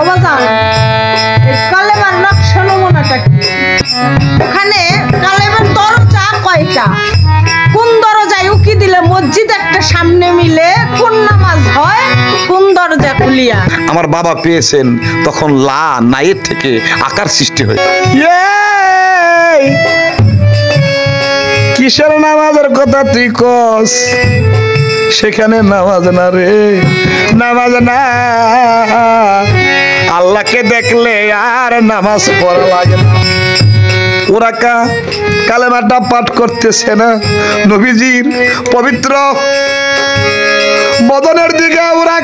ও বাজান কালেমার নকশা নমুনাটা কি? ওখানে কালেমার দরজা কয়টা, কোন দরজায় উকি দিলে মসজিদ একটা সামনে মিলে, কোন নামাজ হয় কোন দরজা খুলিয়া? আমার বাবা পেয়েছেন তখন লা নাইয়ের থেকে আকার সৃষ্টি হয়। কিসের নামাজের কথা তুই কস? সেখানে নামাজ না রে, নামাজ না। আল্লাহকে দেখলে আর নামাজ পড়া লাগে না। ওরা কালেমাটা পাঠ করতেছে না, নবীজির পবিত্র বদনের দিকে ওরা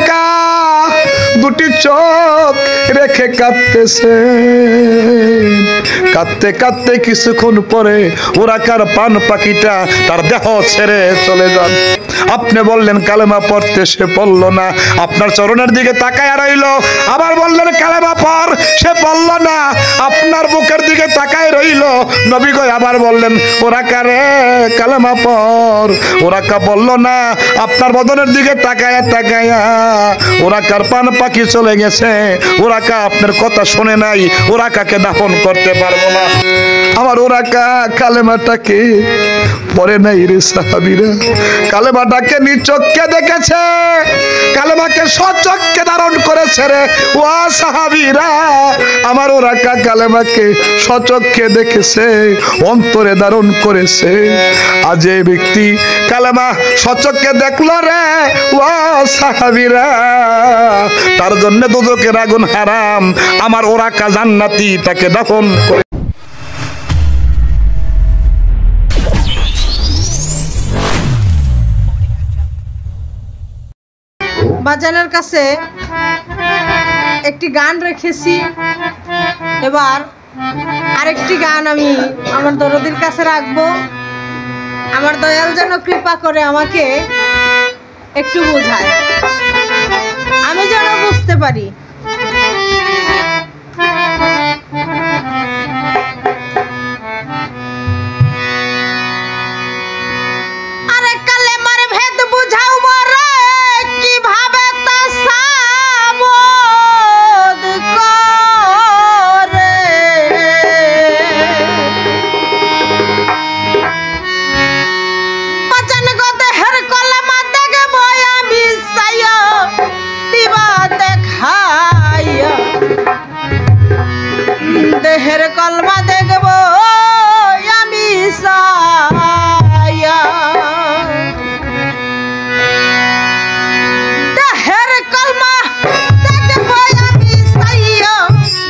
দুটি চোখ রেখে কাঁদতেছে। কাঁদতে কাঁদতে কিছুক্ষণ পরে ওরাকার পান পাখিটা তার দেহ ছেড়ে চলে যান। আপনি বললেন কালেমা পড়তে, সে পড়ল না, আপনার চরণের দিকে তাকায় রইল। আবার বললেন কালেমা পড়, সে পড়ল না, আপনার বুকের দিকে তাকায় রইল। নবী গো আবার বললেন ওরাকা রে কালেমা পড়, ওরাকা বলল না, আপনার বদনের দিকে তাকায়া তাকায়া ওরাকার পান পাখি চলে গেছে। ওরাকা আপনার কথা শুনে নাই, ওরাকাকে দাফন করতে পারবো না। আমার ওরাকা কালেমাটাকে পড়ে নাই রে সাহাবীরা, কালেমাটাকে নিচক্ষে দেখেছে, কালেমাকে সচক্ষে ধারণ করেছে রে ও সাহাবীরা। আমার ওরাকা কালেমাকে সচক্ষে দেখেছে, অন্তরে ধারণ করেছে। আজ এই ব্যক্তি কালেমা সচক্ষে দেখলো রে ও সাহাবীরা, তার জন্য দুজকের আগুন হারাম। আমার ওরাকা জান্নাতি, তাকে দাফন করে। বাজানের কাছে একটি গান রেখেছি, এবার আরেকটি গান আমি আমার দরদির কাছে রাখবো। আমার দয়াল যেন কৃপা করে আমাকে একটু বোঝায়, আমি যেন বুঝতে পারি। আরে কালেমার ভেদ বুঝাও মরে, কিভাবে তা সাবদ করে। বাজান গো দেহের কলেমা দেখব আমি চাইয়া, দিবা দেখাইয়া। দেহের কলমা দেখব আমি চাইয়া, দেহের কলমা দেখব আমি চাইয়া,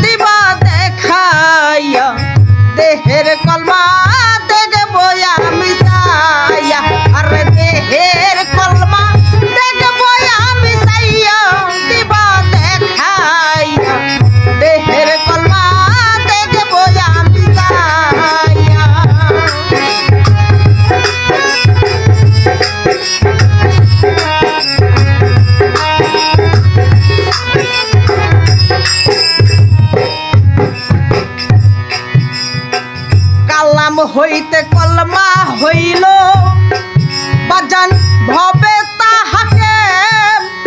দিবা দেখাইয়া। দেহের কলমা দেখব আমি চাইয়া, আরে দেহের কলমা দেখব আমি চাইয়া, দিবা দেখাইয়া। দেহের কলমা দেখব আমি চাইয়া। কালাম হইতে কলমা হইল, বাজান ভবে তাহাকে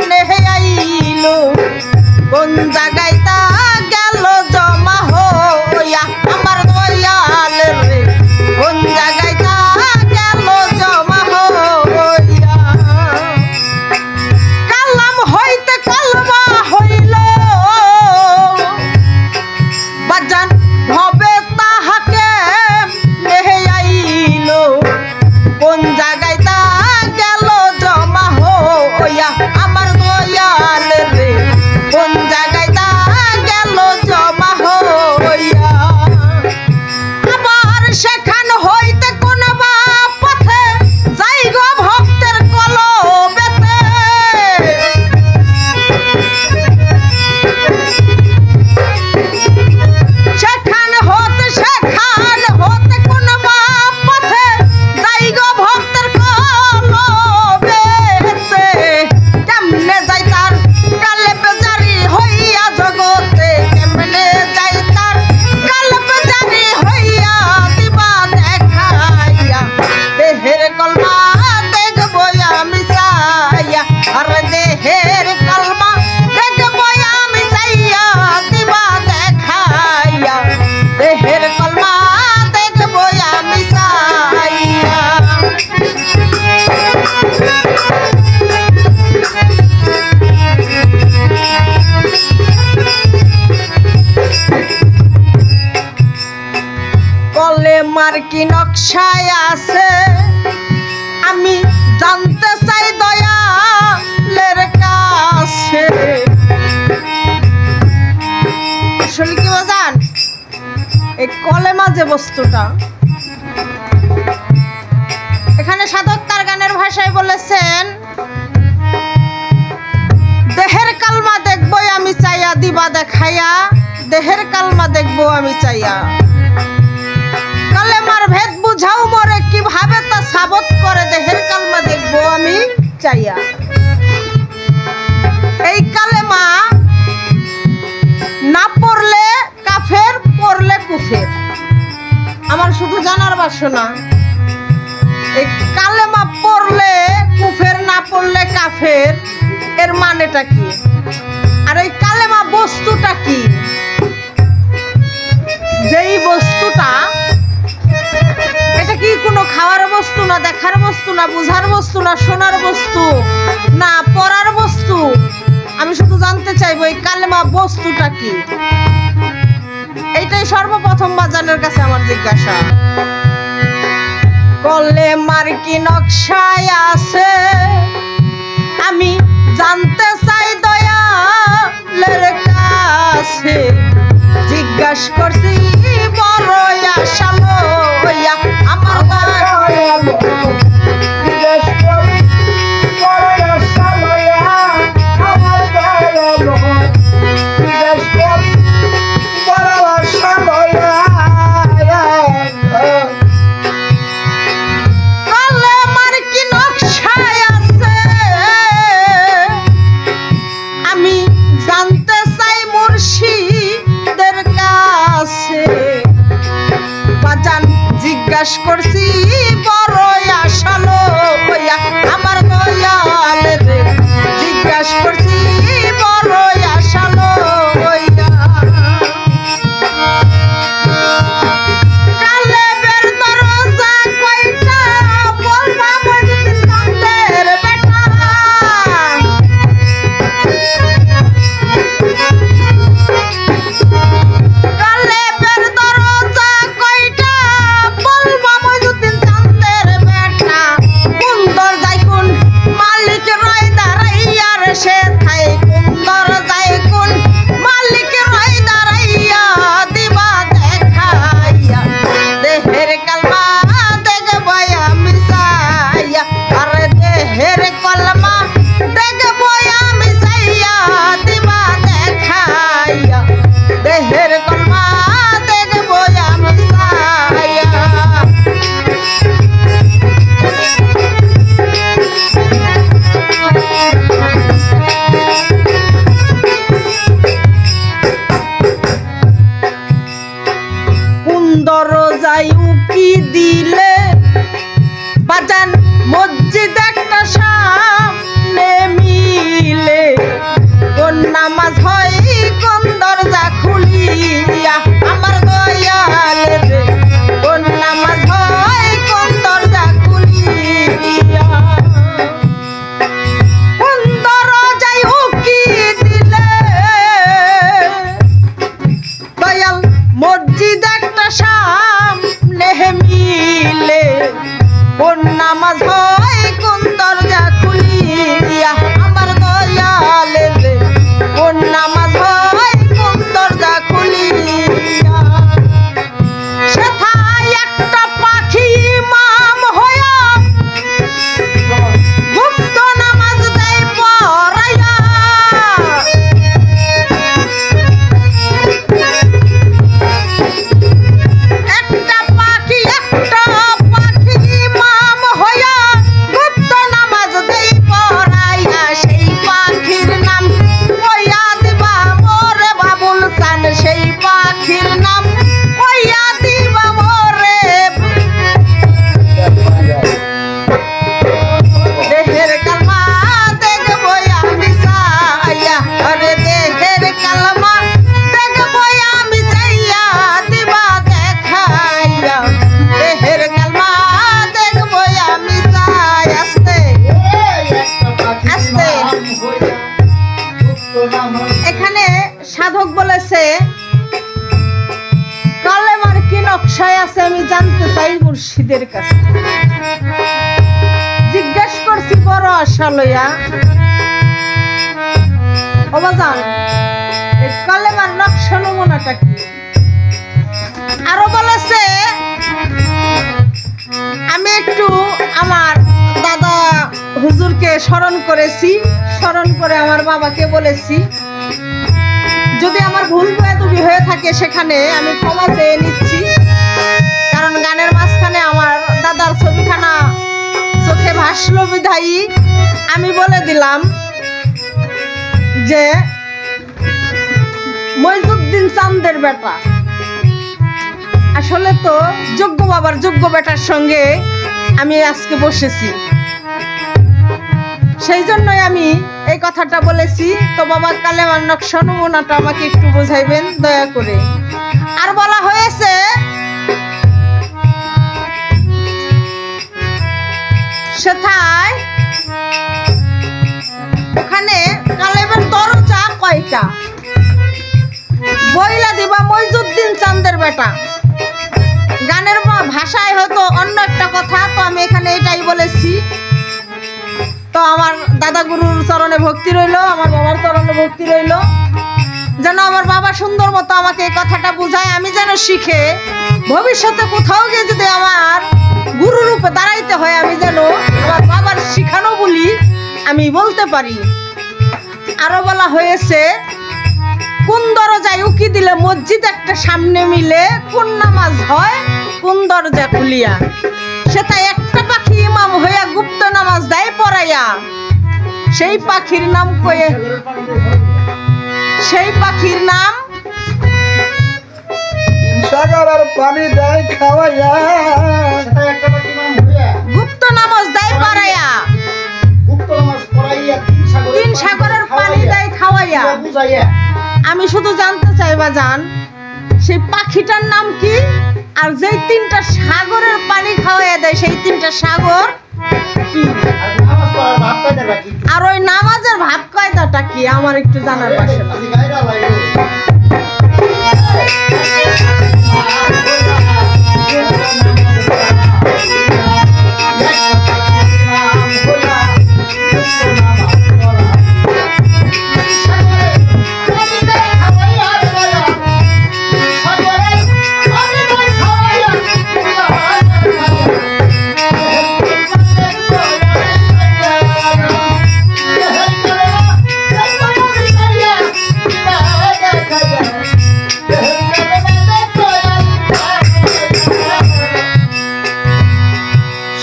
নেহে আইল। কোন জায়গায় তা গেল জমা হইয়া, আমার দয়াল রে কোন জায়গায় তা গেল জমা হইয়া। কালাম হইতে কলমা হইল, বাজান ভবে তাহাকে নেহে আইল। কোন জায়গায় তা গেল জমা হইয়া, আমার দয়াল রে কোন জায়গায় তা কি নকশায় আছে আমি জানতে চাই দয়ালের কাছে। আসলে কি বাজান, এই কলেমা যে বস্তুটা, এখানে সাধক তার গানের ভাষায় বলেছেন, দেহের কালমা দেখবো আমি চাইয়া দিবা দেখাইয়া, দেহের কালমা দেখবো আমি চাইয়া। কালেমার ভেদ বুঝাও মরে কিভাবে তা সাবত করে, দেহের কালমা দেখবো আমি চাইয়া। এই কালেমা না পড়লে কাফের, পড়লে কুফের। আমার শুধু জানার বাসনা, এই কালেমা পড়লে কুফের, না পড়লে কাফের, এর মানেটা কি? আর এই কালেমা বস্তুটা কি? যেই বস্তুটা, এটা কি কোনো খাওয়ার বস্তু না, দেখার বস্তু না, বুঝার বস্তু না, শোনার বস্তু না, পড়ার বস্তু? আমি শুধু জানতে চাইবো এই কালেমা বস্তুটা কি। এইটাই সর্বপ্রথম বাজানের কাছে আমার জিজ্ঞাসা। কলেমার কি নকশায় আছে আমি জানতে চাই দয়ালের কাছে। জিজ্ঞাসা করছি বড় আশা লইয়া আমার দয়াল। জিজ্ঞাসা করছি বড় আশা লইয়া আমার দয়াল রে। জিজ্ঞাসা করছি বড় আশা লইয়া। কালেবের দরজা কয়টা বলবা মজিদ চাঁদের বেটা। কালেবের দরজা কয়টা বলবা মজিদ চাঁদের বেটা। কোন দরজায় কোন মালিক রয় দাঁড়াইয়া রে সে থাই। কোন দরজায় কোন মালিক রয় দাঁড়াইয়া দিবা দেখাইয়া। দেহের কালমা দেখব আমি চাইয়া। আরে দেহের কলমা দেখব আমি চাইয়া দিবা দেখাইয়া। দেহের কলমা দেখব আমি চাইয়া। কোন দরজায় উকি দিলে বাজান মসজিদ একটা সামনে মিলে। কোন নামাজ হয় কোন দরজা খুলিয়া আমার দয়াল রে। কোন নামাজ হয় কোন দরজা খুলিয়া। কোন দরজায় উকি দিলে দয়াল মসজিদ একটা সামনে মিলে। কোন নামাজ হয় কোন দরজা খুলিয়া আমার দয়াল রে। কোন নামাজ হয় কোন দরজা খুলিয়া। সেথায় একটা পাখি ইমাম হইয়া গুপ্ত নামাজ দেয় পড়াইয়া। একটা পাখি ইমাম হইয়া গুপ্ত নামাজ দেয় পড়াইয়া। সেই পাখির নাম কইয়া দিবা মোরে বাবুল চান। সেই পাখির নাম কইয়া দিবা মোরে। দেহের কালমা দেখব আমি চাইয়া। আরে দেহের কালমা দেখব আমি চাইয়া দিবা দেখাইয়া। দেহের কালমা দেখব আমি চাই। আস্তে আস্তে। এখানে সাধক বলেছে কালেমার কি নকশা বিষয় আছে আমি জানতে চাই মুর্শিদের কাছে। জিজ্ঞেস করছি বড় আশা লইয়া, ও বাজান এই কালেমার নকশা নমুনাটা কি? আরো বলেছে আমি একটু আমার দাদা হুজুরকে স্মরণ করেছি, স্মরণ করে আমার বাবাকে বলেছি যদি আমার ভুল বেয়াদবি হয়ে থাকে সেখানে আমি ক্ষমা চেয়ে নিচ্ছি। কারণ গানের মাঝখানে আমার দাদার ছবিখানা চোখে ভাসলো বিধায়ী আমি বলে দিলাম যে মইজুদ্দিন চাঁদের বেটা। আসলে তো যোগ্য বাবার যোগ্য বেটার সঙ্গে আমি আজকে বসেছি, সেই জন্যই আমি এই কথাটা বলেছি। তো বাবা কালেমার নকশা নমুনাটা আমাকে একটু বোঝাইবেন দয়া করে। আর বলা হয়েছে সেথায় ওখানে কালেমের দরজা কয়টা বইলা দিবা মইজুদ্দিন চাঁদের বেটা। গানের ভাষায় হয়তো অন্য একটা কথা, তো আমি এখানে এটাই বলেছি। তো আমার দাদা গুরুর চরণে ভক্তি রইল, আমার বাবার চরণে ভক্তি রইল, যেন আমার বাবা সুন্দর মতো আমাকে এই কথাটা বুঝায়, আমি যেন শিখে ভবিষ্যতে কোথাও গিয়ে যদি আমার গুরু রূপে দাঁড়াইতে হয় আমি যেন আমার বাবার শিখানো বলি আমি বলতে পারি। আরো বলা হয়েছে কোন দরজায় উকি দিলে মসজিদ একটা সামনে মিলে, কোন নামাজ হয় কোন দরজা খুলিয়া। সেটা একটা পাখি ইমাম হইয়া গুপ্ত নামাজ দেয় পড়াইয়া, সেই পাখির নাম কয়ে, সেই পাখির নাম সাগরের পানি দেয় খাওয়াইয়া, গুপ্ত নামাজ দেয় পড়াইয়া, তিন সাগরের পানি দেয় খাওয়াইয়া। আমি শুধু জানতে চাই বাজান সেই পাখিটার নাম কি, আর যেই তিনটা সাগরের পানি খাওয়াইয়া দেয় সেই তিনটা সাগর কি, আর ওই নামাজের ভাব কায়দাটা কি আমার একটু জানার পাশে।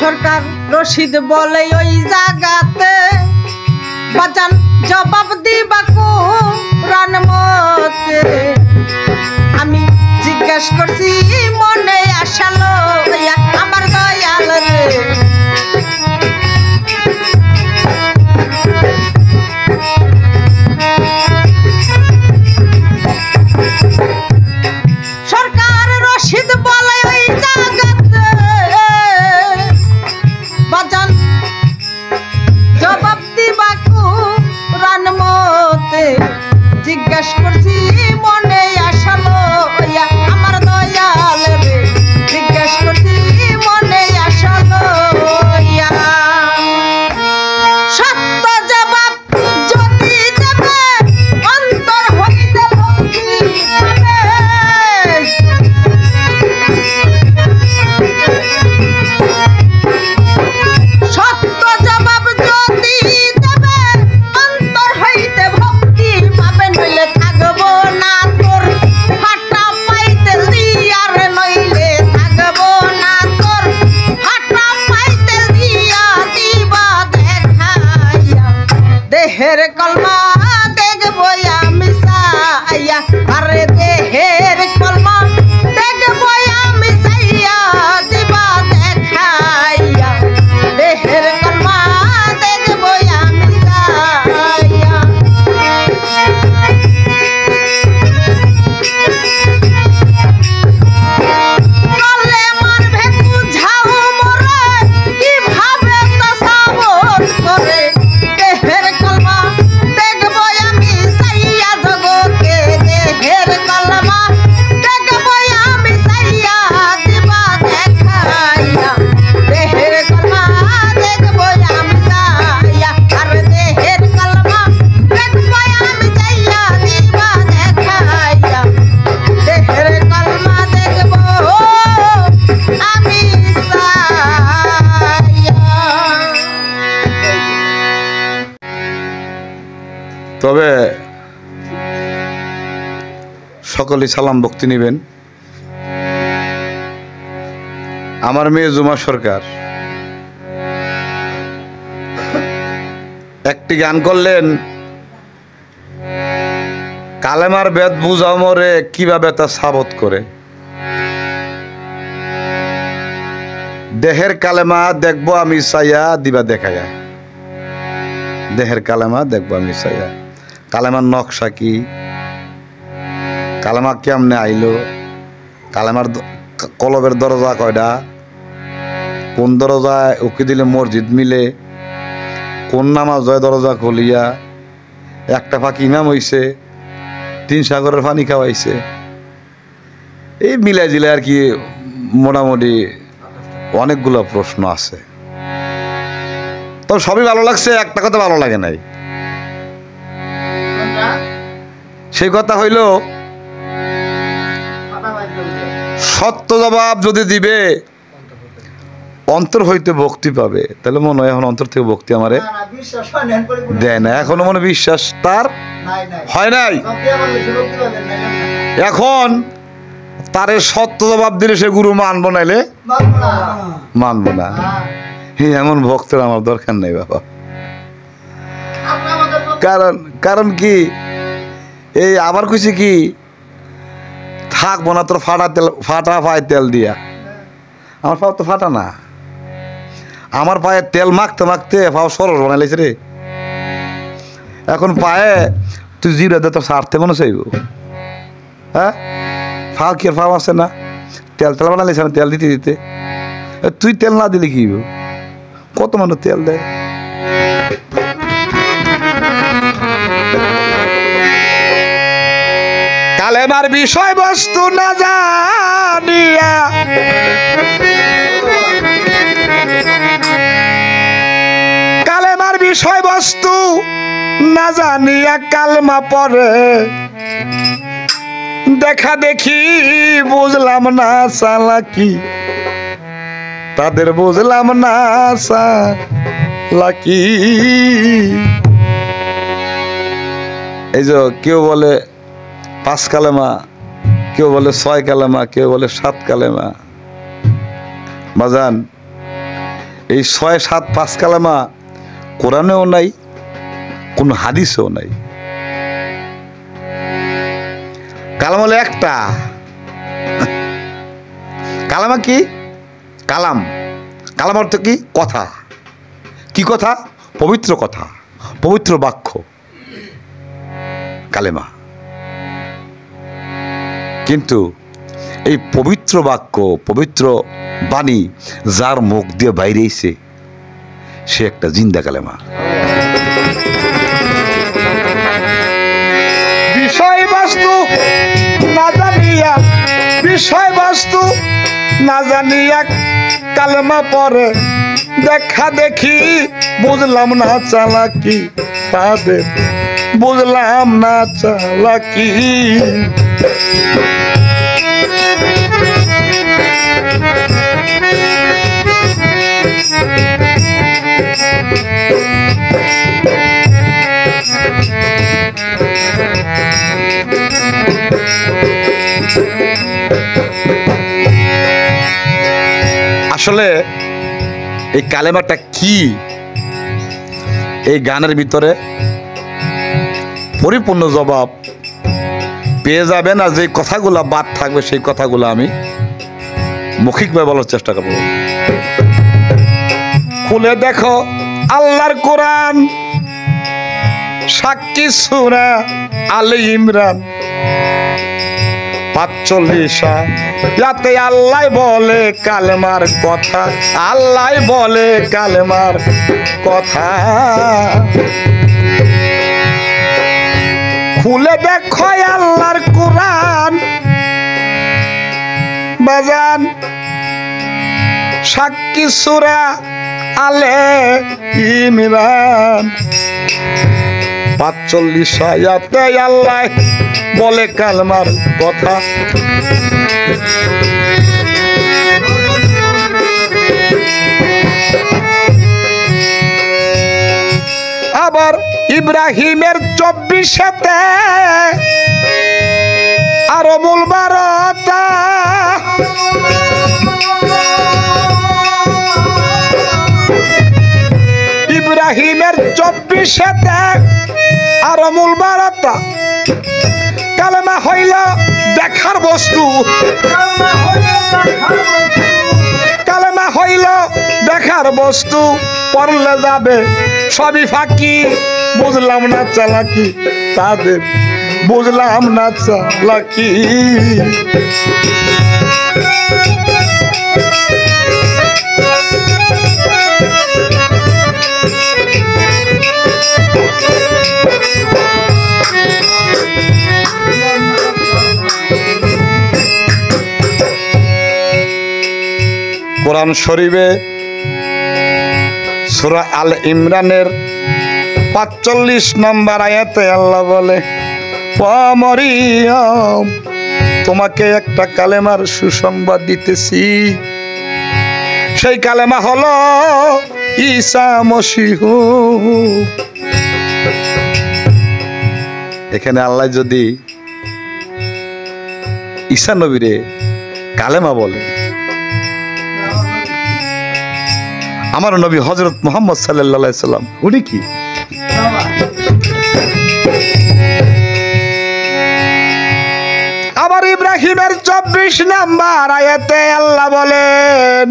সরকার রশিদ বলে ওই জায়গাতে বাজান জবাব দিবা কোরআন মতে। আমি জিজ্ঞেস করছি মনে আসালো আমার দয়াল রে, সরকার রশিদ বলে ওই জায়গাতে বাজান জবাব দিবা কোরআন মতে। জিজ্ঞেস করছি মনে আসালো আমার দয়াল রে, জিজ্ঞেস সকলেই সালাম ভক্তি নেবেন। আমার মেয়ে জুমা সরকার একটি গান করলেন, কালেমার বেদ বুঝাও মরে কিভাবে তা সাবত করে। দেহের কালেমা দেখবো আমি চাইয়া দিবা দেখাইয়া, দেহের কালেমা দেখবো আমি চাইয়া। কালেমার নকশা কি, কালেমা কেমনে আইলো, কালেমার কলবের দরজা কয়টা, কোন দরজায় উকি দিলে মসজিদ মিলে, কোন নামাজ জয় দরজা খুলিয়া, একটা ফাঁকি ইমাম হইছে, 3 সাগরের পানি খাওয়াইছে, এই মিলাই জিলে আর কি মোটামুটি অনেকগুলো প্রশ্ন আছে। তো সবই ভালো লাগছে, একটা কথা ভালো লাগে নাই। সেই কথা হইল সত্য জবাব যদি দিবে অন্তর হইতে ভক্তি পাবে, তাহলে মনে হয় এখন অন্তর থেকে ভক্তি আমারে দেয় না, এখনো মনে বিশ্বাস তার হয় নাই। এখন তারে সত্য জবাব দিলে সে গুরু মানবো, নাইলে মানবো না। এমন ভক্তের আমার দরকার নেই বাবা। কারণ কি, এই আবার কইছি কি, থাকবো না তোর ফাটা পায়ে তেল দিয়া। আমার পাও তো ফাটা না, আমার পায়ে তেল মাখতে মাখতে পাও সরস বানাইছে রে। এখন পায়ে তুই জিরা দে, তোর সারতে মনে চাইব। হ্যাঁ, ফাও কি ফাও আছে না, তেল তেল বানাইছে না, তেল দিতে দিতে। তুই তেল না দিলে কি কত মানুষ তেল দেয়। কালেমার বিষয়বস্তু না জানিয়া কালেমার বিষয়বস্তু না জানিয়া কালমা পড়ে দেখা দেখি বুঝলাম না চালাকি, তাদের বুঝলাম না চালাকি। এই যে কেউ বলে 5 কালেমা, কেউ বলে 6 কালেমা, কেউ বলে 7 কালেমা। বাজান, এই 6, 7, 5 কালেমা কোরআনেও নাই, কোন হাদিসেও নাই। কালাম হলো একটা। কালামা কি? কালাম, কালাম অর্থ কি? কথা। কি কথা? পবিত্র কথা, পবিত্র বাক্য কালেমা। কিন্তু এই পবিত্র বাক্য, পবিত্র বাণী যার মুখ দিয়ে বাইরেছে সে একটা জিন্দা কালেমা। বিষয়বস্তু না জানিয়া, বিষয়বস্তু না জানিয়া কালেমা পড়ে দেখা দেখি বুঝলাম না চালাকি, তাদের বুঝলাম না চালাকি। আসলে এই কালেমাটা কি, এই গানের ভিতরে পরিপূর্ণ জবাব পেয়ে যাবেন। আর যে কথাগুলা বাদ থাকবে সেই কথাগুলো আমি মৌখিকভাবে বলার চেষ্টা করব। খুলে দেখো আল্লাহর কোরআন, সাক্ষী সূরা আলে ইমরান 45 যাতে আল্লাহ বলে কালেমার কথা, আল্লাহ বলে কালেমার কথা। খুলে দেখো আল্লাহর কোরআন বাজান, সাক্ষী সূরা আলে ইমরান 45 আয়াতে আল্লাহ বলে কালেমার কথা। আবার ইব্রাহিমের 24-তে আর মূল বারতা ইব্রাহিমের 24 আর মূল বারতা কালেমা হইল দেখার বস্তু কালেমা হইল দেখার বস্তু পড়লে যাবে সবই ফাঁকি বুঝলাম না চালাকি তাদের বুঝলাম না চালাকি কোরআন শরীফে সূরা আল ইমরানের 45 নম্বর আয়াতে আল্লাহ বলে, ও মরিয়ম তোমাকে একটা কালেমার সুসংবাদ দিতেছি, সেই কালেমা হলো ঈসা মসীহ। এখানে আল্লাহ যদি ঈসা নবীরে কালেমা বলে, আমার নবী হযরত মুহাম্মদ সাল্লাল্লাহু আলাইহি সাল্লাম উনি কি? আবার ইব্রাহিমের 24 নম্বর আয়াতে আল্লাহ বলেন,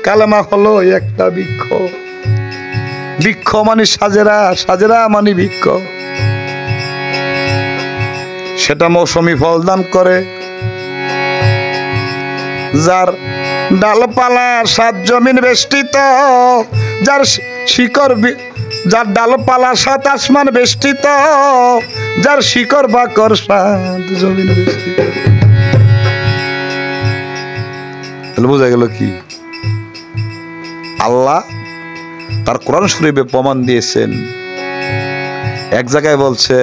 কালেমা হলো একটা বৃক্ষ, বৃক্ষ মানে সাজেরা, সাজেরা মানে বৃক্ষ, সেটা মৌসুমী ফল দান করে, যার ডালপালা 7 জমিন বেষ্টিত, যার শিকড়, যার ডালপালা 7 আসমান বেষ্টিত, যার শিকড় বাকর 7 জমিন বেষ্টিত। তাহলে বোঝা গেল কি আল্লাহ তার কোরআন শরীফে প্রমাণ দিয়েছেন। এক জায়গায় বলছে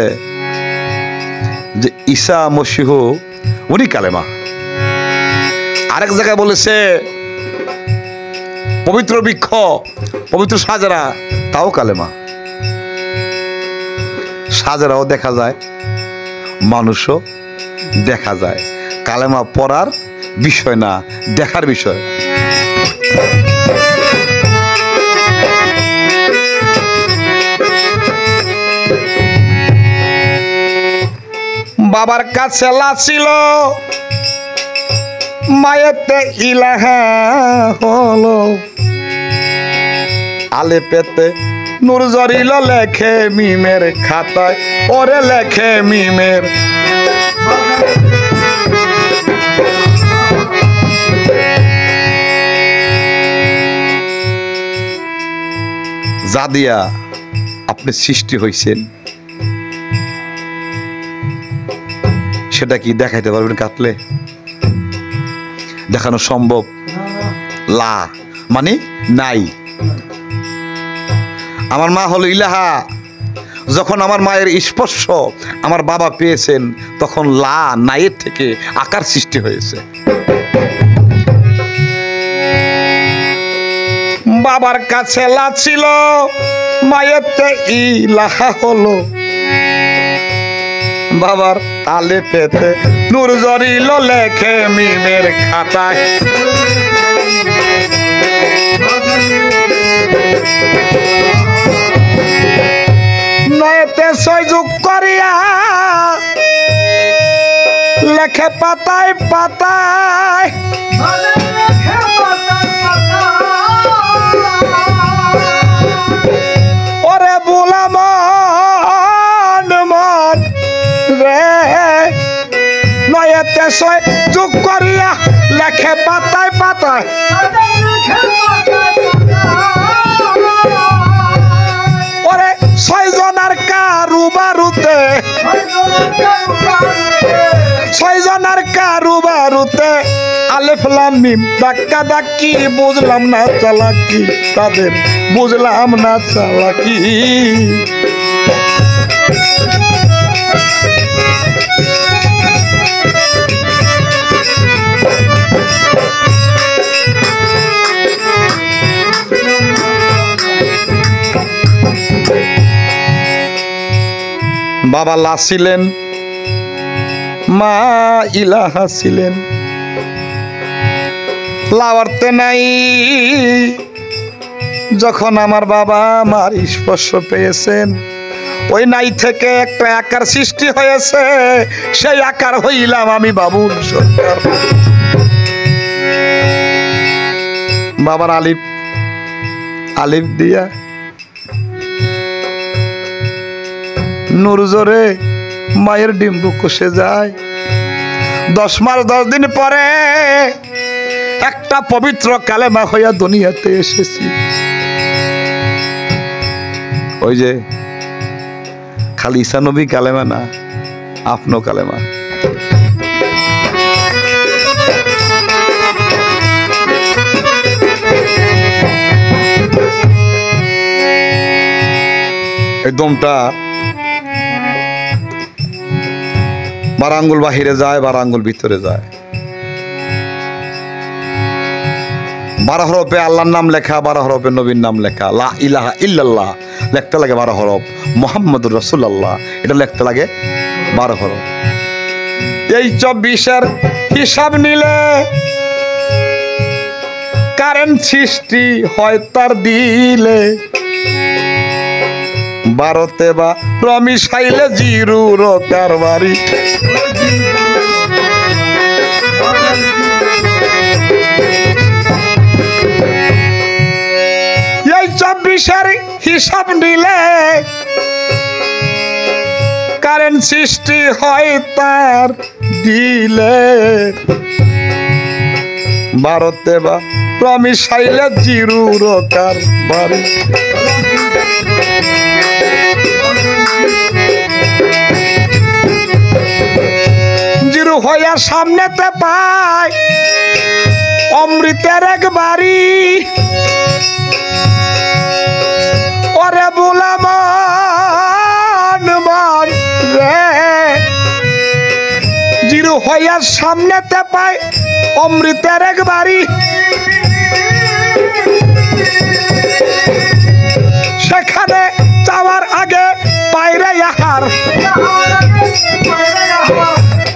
যে ঈসা মসীহ উনি কালেমা, আরেক জায়গায় বলেছে পবিত্র বৃক্ষ, পবিত্র সাজেরা, তাও কালেমা। সাজেরাও দেখা যায়, মানুষও দেখা যায়, কালেমা পড়ার বিষয় না, দেখার বিষয়। বাবার কাছে লাছিল, মায়েতে ইলাহা হলো, আলে পেতে নূর জরিল লেখে মিমের খাতায়, ওরে লেখে মিমের। যা দিয়া আপনি সৃষ্টি হইছেন সেটা কি দেখাইতে পারবেন? কাটলে দেখানো সম্ভব? লা মানে নাই। আমার মা হলো ইলাহা, যখন আমার মায়ের স্পর্শ আমার বাবা পেয়েছেন তখন লা নাইয়ের থেকে আকার সৃষ্টি হয়েছে। বাবার কাছে লা ছিল, মায়েতে ইলাহা হলো, বাবার তালে পেতে নূর জরিল লেখে মিমের খাতায়, নয়তে 6 যোগ করিয়া লেখে পাতায় পাতায়, ওরে বুলাম মন রে, নয়তে 6 যোগ করিয়া লেখে পাতায় পাতায়, ওরে 6 জনার কারুবারুতে, 6 জনার কারুবারুতে, আলিফ লাম মিম ধাক্কা ধাক্কি, বুঝলাম না চালাকি তাদের, বুঝলাম না চালাকি। বাবা লাছিলেন, মা ইলাহা ছিলেন, লাওয়ার্তে নাই। যখন আমার বাবা আমার স্পর্শ পেয়েছেন, ওই নাই থেকে একটা আকার সৃষ্টি হয়েছে, সেই আকার হইলাম আমি বাবুল সরকার। বাবার আলিফ আলিফ দিয়া নূর জোরে মায়ের ডিম্বু কষে যায়। 10 মাস 10 দিন পরে একটা পবিত্র কালেমা হইয়া দুনিয়াতে এসেছি। ওই যে খালি ঈসা নবী কালেমা না, আপনো কালেমা। এই দমটা 12 আঙ্গুল বাহিরে যায়, 12 আঙ্গুল ভিতরে যায়। 12 হরফে আল্লাহর নাম লেখা, 12 হরফে নবীর নাম লেখা। লা ইলাহা ইল্লাল্লাহ লিখতে লাগে 12 হরফ, মুহাম্মাদুর রাসূলুল্লাহ এটা লিখতে লাগে 12 হরফ। এই 24-এর হিসাব নিলে কারেন্ট সৃষ্টি হয় তার দিলে। 12তে বা রমিশাইলে জিরুর কারবারি। এই 24-এর হিসাব নিলে কারেন্ট সৃষ্টি হয় তার দিলে। 12তে বা রমিশাইলে জিরুর কারবারি। জিরু হইয়া সামনেতে পায় অমৃতের এক বাড়ি। ওরে বুলামান মান রে, জিরু হইয়া সামনেতে পায় অমৃতের এক বাড়ি। সেখানে যাওয়ার আগে পায়রে আহার,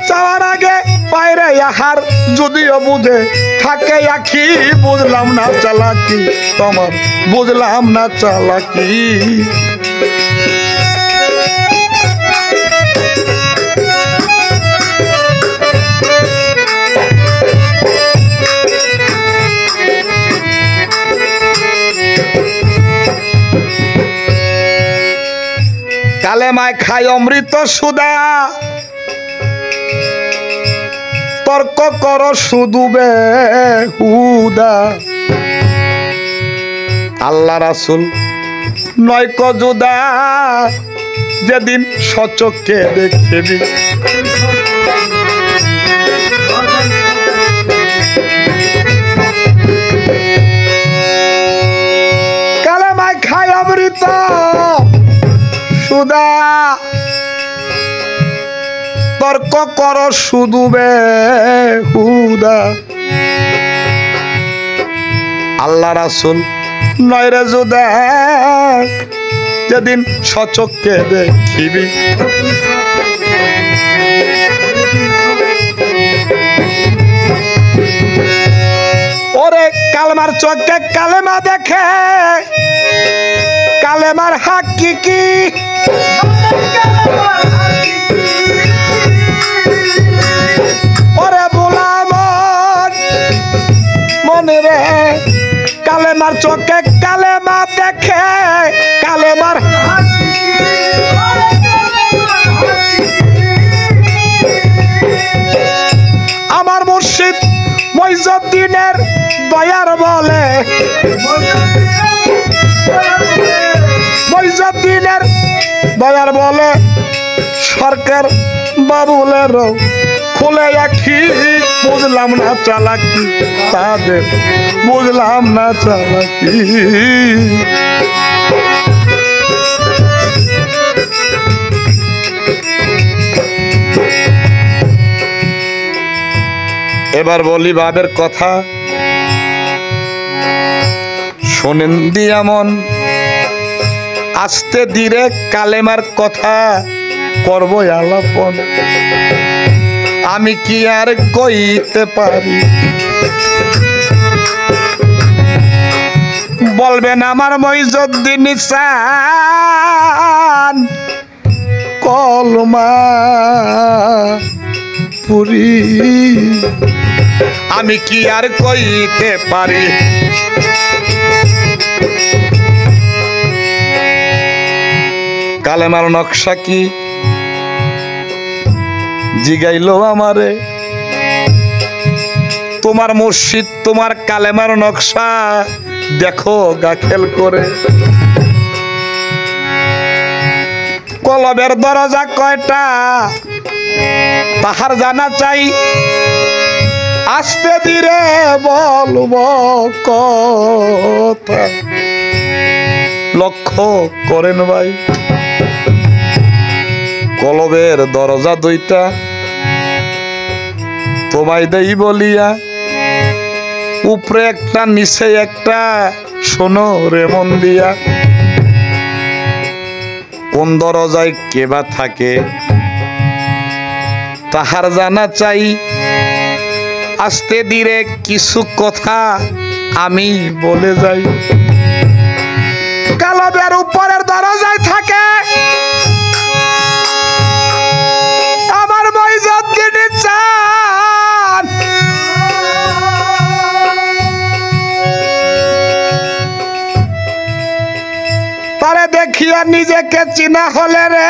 যাওয়ার আগে পায়রে আহার। যদিও বুঝে থাকে আখি, বুঝলাম না চালাকি তোমার, বুঝলাম না চালাকি। কালেমায় খায় অমৃত সুদা, তর্ক কর শুধু বেহুদা। আল্লাহ রাসূল নয় কজুদা, যেদিন সচক্ষে দেখবি। কালেমায় খায় অমৃত সুদা, তর্ক কর শুধু বেহুদা। আল্লাহ রাসূল নয় রে জুদা, যেদিন সচক্ষে দেখিবি। ওরে কালেমার চোখে কালেমা দেখে, কালেমার হাকিকি। ওরে বুলামন মনে রে, কালেমার চোখে কালেমা দেখে, কালেমার আমার মুর্শিদ মইজুদ্দিনের দয়ার বলে, মইজুদ্দিনের দয়ার বলে সরকার বাবুলের খুলে আখি। বুঝলাম না চালাকি তাদের, বুঝলাম না চালাকি। এবার বলি বাবের কথা, শোনেন দিয়া মন আস্তে ধীরে কালেমার কথা করব আলাপন। আমি কি আর কইতে পারি। বলবেন আমার মইজুদ্দিন চান কলমা পুরি, আমি কি আর কইতে পারি। কালেমার নকশা কি জিগাইলো আমারে, তোমার মুর্শিদ তোমার কালেমার নকশা দেখো গাখেল করে। কলবের দরজা কয়টা তাহার জানা চাই, আস্তে ধীরে বলবো কথা। লক্ষ্য করেন ভাই, কলবের দরজা দুইটা তোমায় দেই বলিয়া, উপরে একটা নিচে একটা, শোনো রে মন দিয়া। কোন দরজায় কেবা থাকে তাহার জানা চাই, আস্তে ধীরে কিছু কথা আমি বলে যাই। কলবের উপরের দরজায় থাকে আমার মইজুদ্দিন চান, তারে দেখিয়া নিজেকে চিনা হলে রে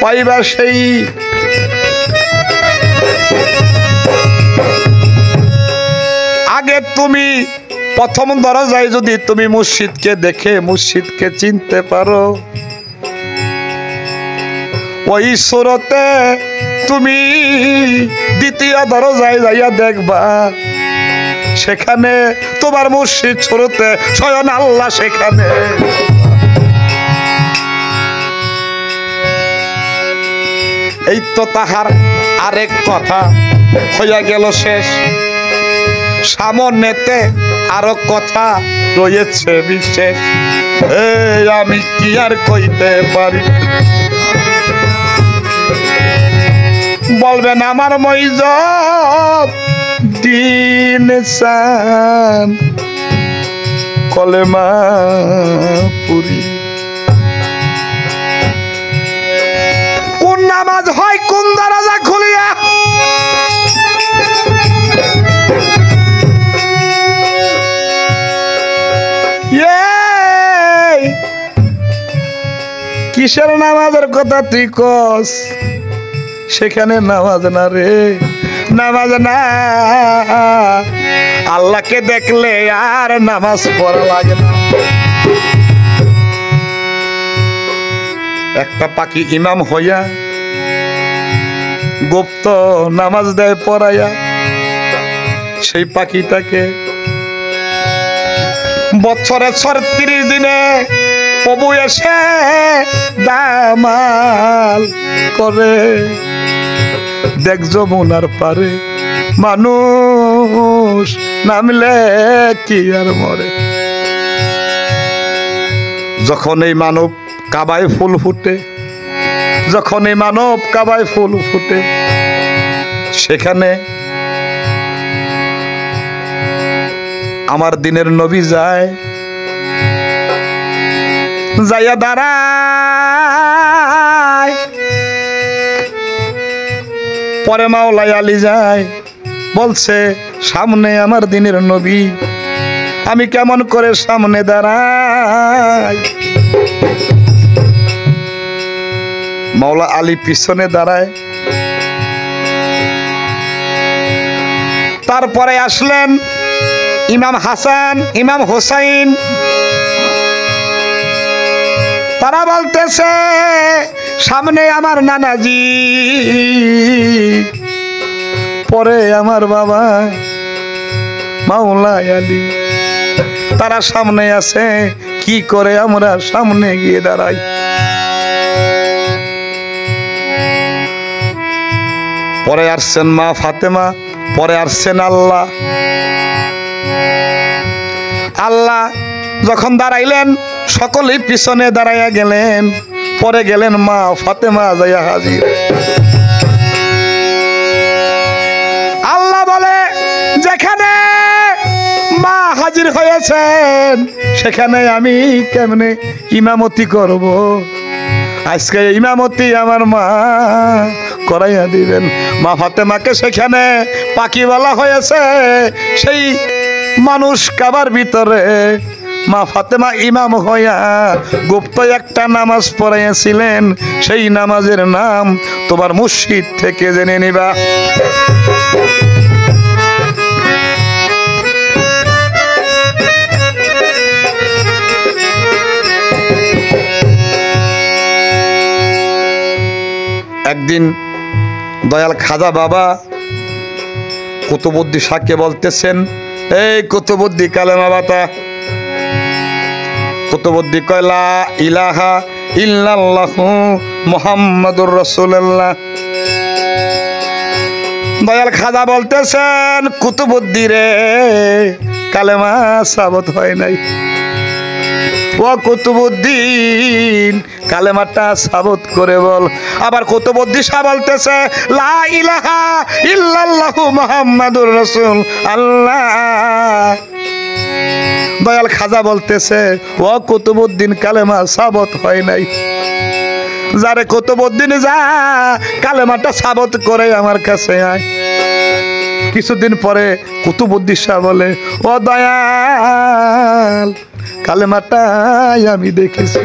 পাইবা সেই আগে। তুমি প্রথম দরজায় যদি তুমি মুর্শিদকে দেখে মুর্শিদকে চিনতে পারো, ওই সুরতে তুমি দ্বিতীয় দরজায় যাইয়া দেখবা, সেখানে তোমার মুর্শিদ সুরতে স্বয়ং আল্লাহ সেখানে। এই তো তাহার আরেক কথা হইয়া গেল শেষ, সামনেতে আরো কথা রয়েছে বিশেষ। এই আমি কি আর কইতে পারি। বলবেন আমার মইজুদ্দিন চান কলেমা পুরি। কোন নামাজ হয় কোন দরজা খুলিয়া, কিসের নামাজের কথা তুই কস, সেখানে নামাজ না রে, নামাজ না। আল্লাহকে দেখলে আর নামাজ পড়া লাগে না। একটা পাখি ইমাম হইয়া গুপ্ত নামাজ দেয় পড়াইয়া, সেই পাখিটাকে বছরে 36 দিনে প্রভু এসে দামাল করে। দেখ যমুনার পারে মানুষ নামলে কি আর মরে। যখন এই মানব কাবায় ফুল ফুটে, যখন এই মানব কাবায় ফুল ফুটে, সেখানে আমার দিনের নবী যায়, যাইয়া দাঁড়ায়। পরে মাওলাই আলী যায়, বলছে সামনে আমার দিনের নবী, আমি কেমন করে সামনে দাঁড়াই। মাওলা আলী পিছনে দাঁড়ায়। তারপরে আসলেন ইমাম হাসান, ইমাম হোসাইন। তারা বলতেছে সামনে আমার নানাজি, পরে আমার বাবা মাওলা আলী। তারা সামনে আছে, কি করে আমরা সামনে গিয়ে দাঁড়াই। পরে আসছেন মা ফাতেমা, পরে আসছেন আল্লাহ। আল্লাহ যখন দাঁড়াইলেন, সকলেই পিছনে দাঁড়াইয়া গেলেন। পরে গেলেন মা ফাতেমা যাইয়া হাজির। আল্লাহ বলে যেখানে মা হাজির হয়েছেন সেখানে আমি কেমনে ইমামতি করব? আজকে ইমামতি আমার মা করাইয়া দিবেন। মা ফাতেমাকে সেখানে পাখি বলা হয়েছে। সেই মানুষ কাবার ভিতরে মা ফাতেমা ইমাম হইয়া গুপ্ত একটা নামাজ পড়াইয়াছিলেন। সেই নামাজের নাম তোমার মুর্শিদ থেকে জেনে নিবা। একদিন দয়াল খাজা বাবা কুতুবুদ্দিন শাহকে বলতেছেন, এই কুতুবুদ্দিন কালেমা বাতা। কুতুবুদ্দিন কয় লা ইলাহা ইল্লাল্লাহু মুহাম্মাদুর রাসূলুল্লাহ। দয়াল খাজা বলতেছেন, কুতুবুদ্দিন রে কালেমা সাবত হয় নাই। ও কুতুবুদ্দিন কালেমাটা সাবত করে বল। আবার কুতুবুদ্দিন শাহ বলতেছে লা ইলাহা ইল্লাল্লাহু মুহাম্মাদুর রাসূল আল্লাহ। দয়াল খাজা বলতেছে ও কুতুবুদ্দিন কালেমা সাবত হয় নাই। যারে কুতুবুদ্দিন যা কালেমাটা সাবত করে আমার কাছে আয়। কিছুদিন পরে কুতুবুদ্দিন শাহ বলে ও দয়াল কালেমাটাই আমি দেখেছি।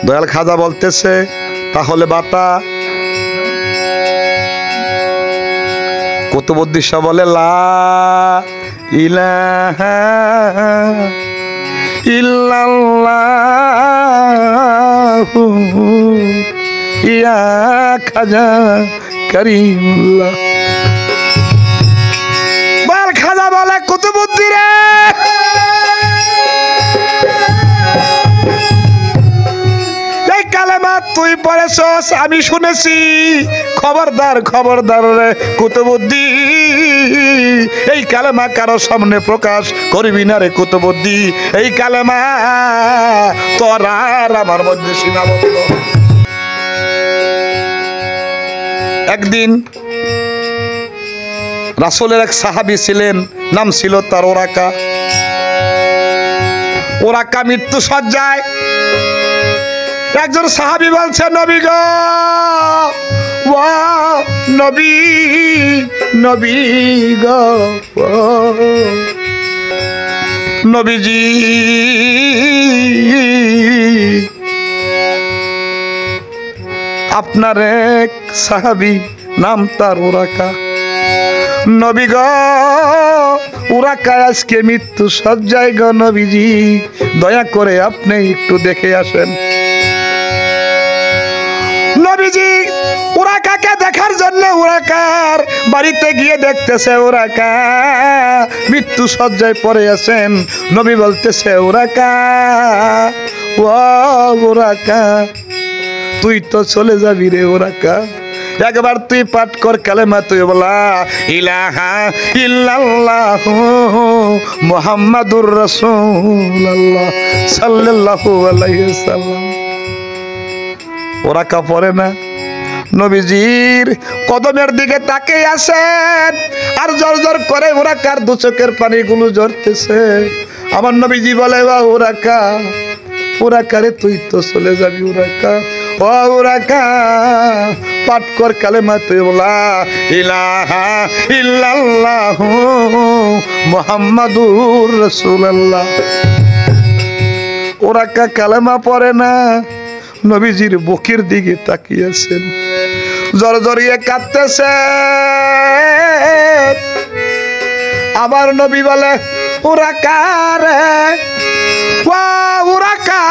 দয়াল খাজা বলতেছে তাহলে বাতা। কুতুবুদ্দিন শাহ বলে লা ইলাহা ইল্লাল্লাহু ইয়া খাজা করিমুল্লাহ। দয়াল খাজা বলে কুতুবুদ্দিন রে এই কালেমা তুই পড়েছস আমি শুনেছি। খবরদার খবরদার রে কুতুবুদ্দিন এই কালেমা কারো সামনে প্রকাশ করবি না রে কুতুবুদ্দিন। এই কালেমা তোর আর আমার মধ্যে সীমাবদ্ধ। একদিন রাসূলের এক সাহাবী ছিলেন, নাম ছিল তার ওরাকা। ওরাকা মৃত্যু সজ্জায়। একজন সাহাবী বলছে নবী গো ও নবী নবী গো নবীজি আপনার এক সাহাবী নাম তার ওরাকা। নবী গো ওরাকা আজকে মৃত্যু সজ্জায় গো নবীজি দয়া করে আপনি একটু দেখে আসেন। নবীজি ওরাকাকে দেখার জন্য ওরাকার বাড়িতে গিয়ে দেখতেছে ওরাকা মৃত্যু সজ্জায় পড়ে আছেন। নবী বলতেছে ওরাকা ও ওরাকা তুই তো চলে যাবি রে ওরাকা। একবার তুই পাঠ কর কালেমা তুই বলা ইলাহা ইল্লাল্লাহু মুহাম্মাদুর রাসূলুল্লাহ সাল্লাল্লাহু আলাইহি ওয়াসাল্লাম। ওরাকা পড়ে না। নবীজির কদমের দিকে তাকিয়ে আছেন আর জোর জোর করে ওরাকার দু চোখের পানিগুলো ঝরতেছে। আমার নবীজি বলে ওরাকা ওরাকা রে তুই তো চলে যাবি ওরাকা। ও ওরাকা পাঠ কর কালেমা তুই বলা ইলাহা ইল্লাল্লাহু মুহাম্মাদুর রাসূলুল্লাহ। ওরাকা কালেমা পড়ে না। নবীজির বুকের দিকে তাকিয়েছেন, জোর জড়িয়ে কাঁদতেছে। আবার নবী বলে ওরাকা রে ওরাকা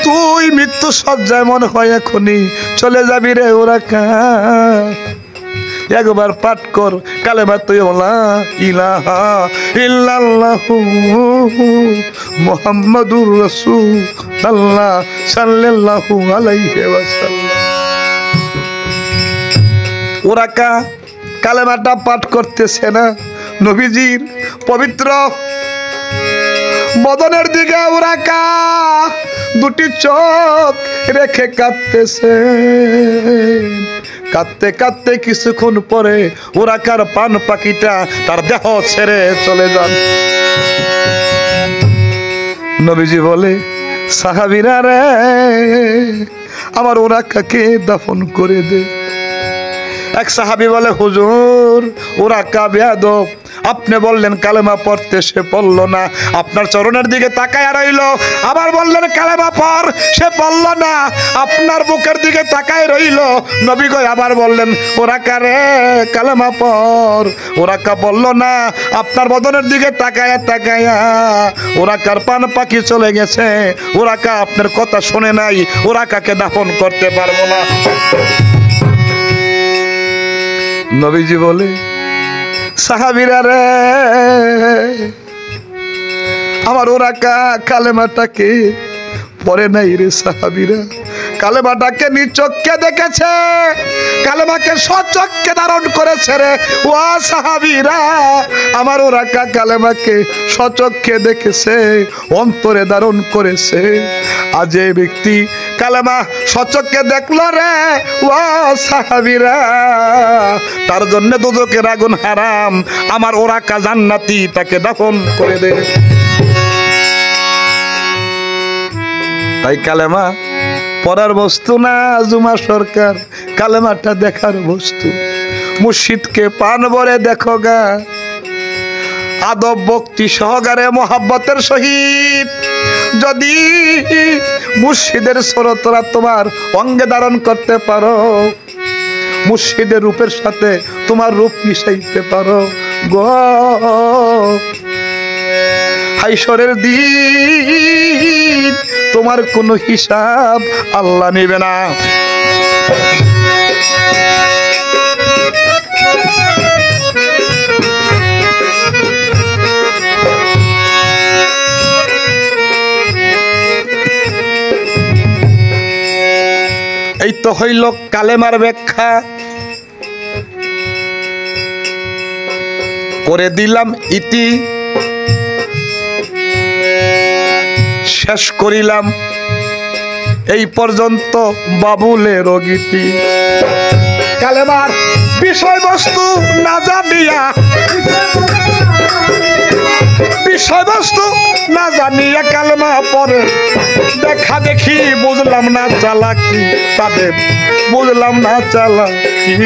তুই মৃত্যু সজ্জায় মনে হয় এখনই চলে যাবি রে ওরাকা। একবার পাঠ কর কালেমা তুই বলা ইলাহা ইল্লাল্লাহু মুহাম্মাদুর রাসূলুল্লাহ সাল্লাল্লাহু আলাইহি ওয়াসাল্লাম। ওরাকা কালেমাটা পাঠ করতেছে না। নবীজির পবিত্র বদনের দিকে ওরাকা দুটি চোখ রেখে কাঁদতেছে। কাঁদতে কাঁদতে কিছুক্ষণ পরে ওরাকার পান পাখিটা তার দেহ ছেড়ে চলে যান। নবীজি বলে, সাহাবীরা রে, আমার ওরাকাকে দাফন করে দে। এক সাহাবী বলে, হুজুর ওরাকা বেয়াদব, আপনি বললেন কালেমা পড়তে, সে পড়ল না, আপনার চরণের দিকে তাকায় রইল। আবার বললেন কালেমা পড়, সে পড়ল না, আপনার বুকের দিকে তাকায় রইল। নবী গো আবার বললেন, ওরাকা রে কালেমা পড়, ওরাকা বলল না, আপনার বদনের দিকে তাকায়া তাকায়া ওরাকার পান পাখি চলে গেছে, ওরাকা আপনার কথা শুনে নাই, ওরাকাকে দাফন করতে পারবো না। নবীজি বলে, সাহাবীরা রে, আমার ওরাকা কালেমাটাকে পড়ে নাই রে সাহাবীরা, কালেমাটাকে নিচক্ষে দেখেছে, কালেমাকে সচক্ষে ধারণ করেছে রে। ও সাহাবীরা, আমার ওরাকা কালেমাকে সচক্ষে দেখেছে, অন্তরে ধারণ করেছে। আজ এই ব্যক্তি কালেমা সচক্ষে দেখলো রে, ও সাহাবীরা, তার জন্য দুজকের আগুন হারাম, আমার ওরাকা জান্নাতি, তাকে দাফন করে দে। তাই কালেমা পড়ার বস্তু না জুমা সরকার, কালেমাটা দেখার বস্তু। মুর্শিদকে পান ভরে দেখো গা, আদব ভক্তি সহকারে মোহাব্বতের সহিত যদি মুর্শিদের সুরতরা তোমার অঙ্গে ধারণ করতে পারো, মুর্শিদের রূপের সাথে তোমার রূপ মিশাইতে পারো গো, হাইশরের দিন তোমার কোনো হিসাব আল্লাহ নেবে না। এই তো হইল কালেমার ব্যাখ্যা। করে দিলাম ইতি, শেষ করিলাম এই পর্যন্ত বাবুলের গীতি। কালেমার বিষয়বস্তু না জানিয়া, বিষয়বস্তু না জানিয়া কালেমা পড়ে দেখা দেখি, বুঝলাম না চালাকি তাদের, বুঝলাম না চালাকি।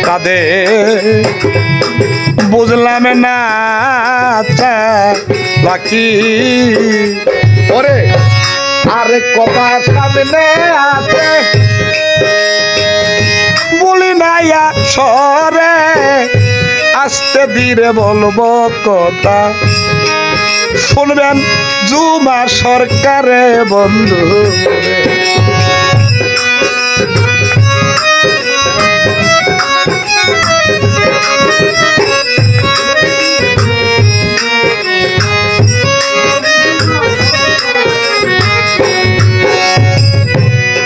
তাদের বুঝলাম না চালাকি। ওরে আরে কথা সামনে আছে, বলি না সরে, আস্তে ধীরে বলবো কথা, শুনবেন জুমা সরকারে বন্ধু।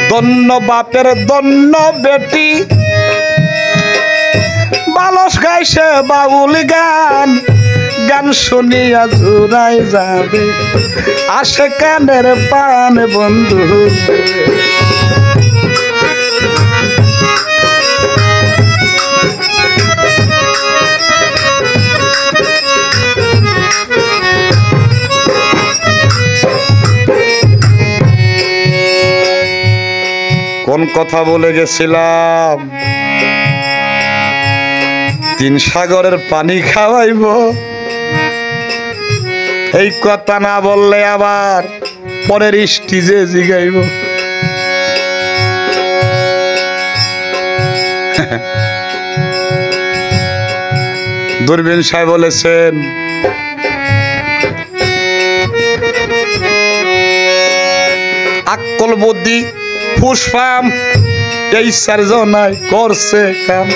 ধন্য বাপের ধন্য বেটি, বালস গাইছে বাউল গান, গান শুনিয়া জুড়াই যাবে আসে কানের পান বন্ধু। কোন কথা বলে গেছিলাম, তিন সাগরের পানি খাওয়াইব, এই কথা না বললে আবার পরের স্টিজে জিগাইব। দূরবীন সাহেব বলেছেন, আক্কল বুদ্ধি পুষ্পাম এই চারজনায় করছে কাম।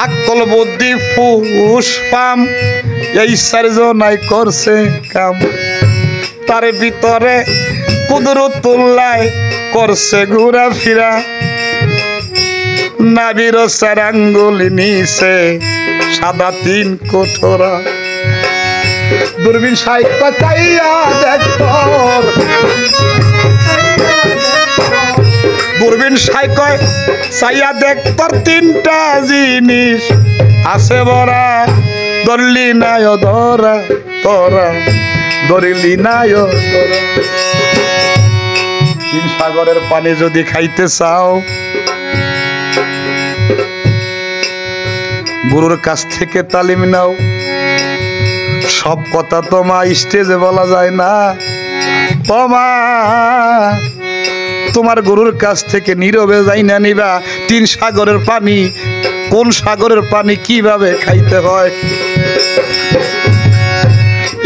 আক্কল বুদ্ধি পুষ্পাম এই চারজনায় করছে কাম। তার ভিতরে কুদরতুল্লাহ করছে ঘুরা ফিরা নাবির চার আঙ্গুল নিচে সাদা 3 কোঠরা দূরবীন সাইকা চাইয়া দেখতো দূরবীন সাইকয় চাইয়া দেখতর 3টা জিনিস আছে বড়া ধরলি নাই ধরা তোরা ধরলি নাই ধরা 3 সাগরের পানি যদি খাইতে চাও গুরুর কাছ থেকে তালিম নাও সব কথা তো মা স্টেজে বলা যায় না মা তোমার গুরুর কাছ থেকে নীরবে যাই না নিবা 3 সাগরের পানি কোন সাগরের পানি কিভাবে খাইতে হয়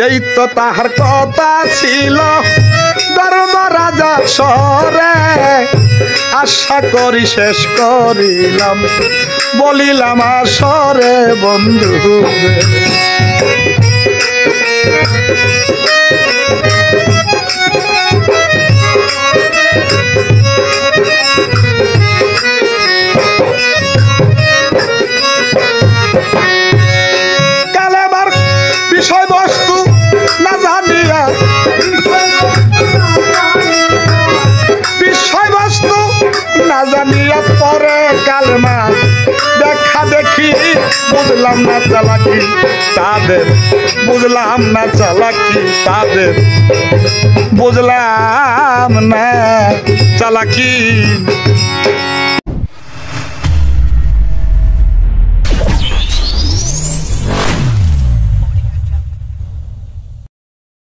এই তো তাহার কথা ছিল দরবার রাজা সরে আশা করি শেষ করিলাম বলিলাম আসরে বন্ধু কালেমার বিষয়বস্তু না জানিয়া বিষয়বস্তু না জানিয়া পরে কালেমা দেখা দেখি বুঝলাম না চালাকি তাদের বুঝলাম না চালাকি তাদের বুঝলাম না চালাকি